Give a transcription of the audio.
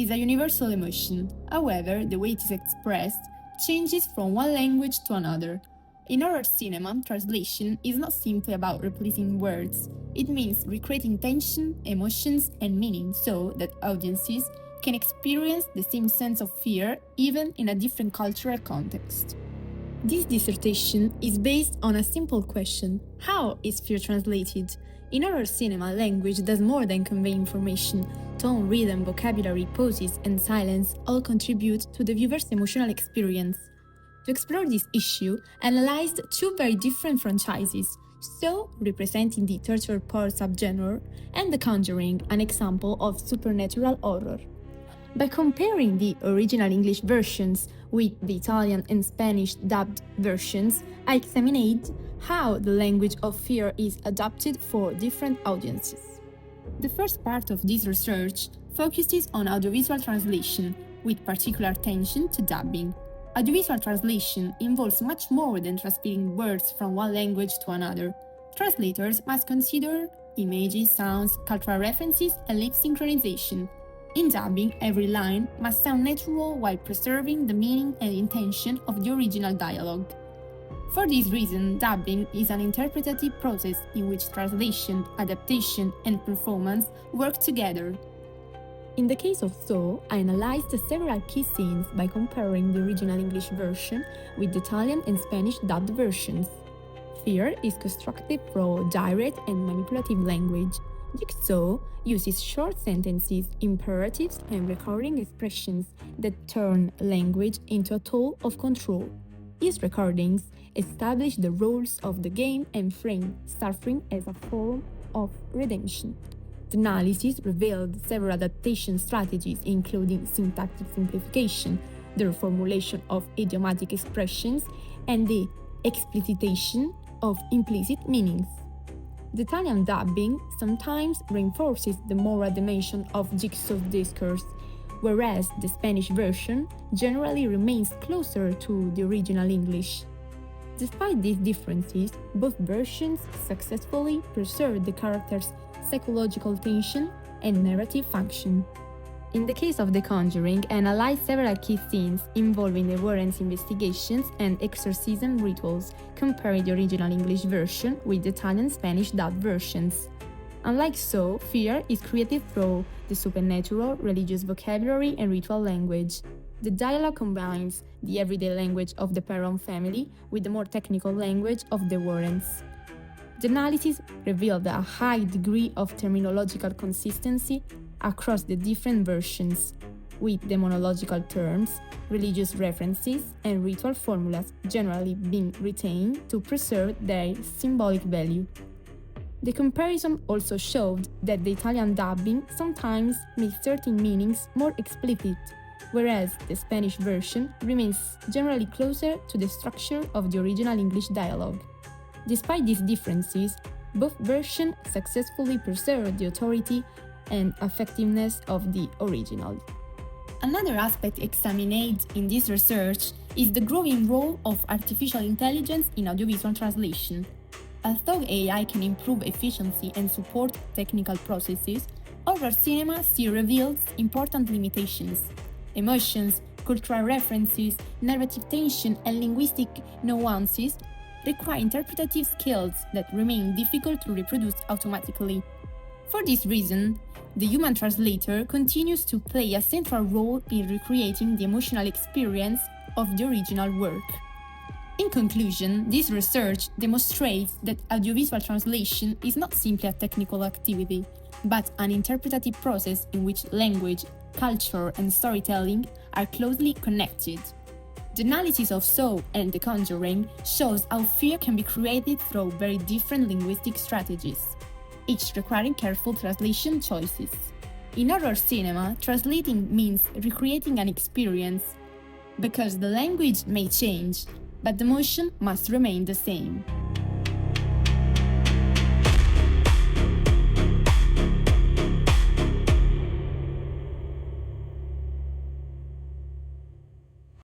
is a universal emotion. However, the way it is expressed changes from one language to another. In horror cinema, translation is not simply about replacing words. It means recreating tension, emotions, and meaning so that audiences can experience the same sense of fear even in a different cultural context. This dissertation is based on a simple question: how is fear translated? In horror cinema, language does more than convey information. Tone, rhythm, vocabulary, poses, and silence all contribute to the viewer's emotional experience. To explore this issue, I analyzed two very different franchises: Saw, representing the torture porn subgenre, and The Conjuring, an example of supernatural horror. By comparing the original English versions with the Italian and Spanish dubbed versions, I examined how the language of fear is adapted for different audiences. The first part of this research focuses on audiovisual translation, with particular attention to dubbing. Audiovisual translation involves much more than transferring words from one language to another. Translators must consider images, sounds, cultural references, and lip synchronization. In dubbing, every line must sound natural while preserving the meaning and intention of the original dialogue. For this reason, dubbing is an interpretative process in which translation, adaptation, and performance work together. In the case of Saw, I analyzed several key scenes by comparing the original English version with the Italian and Spanish dubbed versions. Fear is constructed through direct and manipulative language. Jigsaw uses short sentences, imperatives, and recurring expressions that turn language into a tool of control. These recordings establish the rules of the game and frame suffering as a form of redemption. The analysis revealed several adaptation strategies, including syntactic simplification, the reformulation of idiomatic expressions, and the explicitation of implicit meanings. The Italian dubbing sometimes reinforces the moral dimension of Jigsaw's discourse, whereas the Spanish version generally remains closer to the original English. Despite these differences, both versions successfully preserve the character's psychological tension and narrative function. In the case of The Conjuring, I analyzed several key scenes involving the Warren's investigations and exorcism rituals, comparing the original English version with the Italian and Spanish dubbed versions. Unlike Saw, fear is created through the supernatural, religious vocabulary, and ritual language. The dialogue combines the everyday language of the Perron family with the more technical language of the Warrens. The analysis revealed a high degree of terminological consistency across the different versions, with demonological terms, religious references, and ritual formulas generally being retained to preserve their symbolic value. The comparison also showed that the Italian dubbing sometimes makes certain meanings more explicit, whereas the Spanish version remains generally closer to the structure of the original English dialogue. Despite these differences, both versions successfully preserve the authority and effectiveness of the original. Another aspect examined in this research is the growing role of artificial intelligence in audiovisual translation. Although AI can improve efficiency and support technical processes, horror cinema still reveals important limitations. Emotions, cultural references, narrative tension, and linguistic nuances require interpretative skills that remain difficult to reproduce automatically. For this reason, the human translator continues to play a central role in recreating the emotional experience of the original work. In conclusion, this research demonstrates that audiovisual translation is not simply a technical activity, but an interpretative process in which language, culture, and storytelling are closely connected. The analysis of Saw and The Conjuring shows how fear can be created through very different linguistic strategies, each requiring careful translation choices. In horror cinema, translating means recreating an experience, because the language may change, but the emotion must remain the same.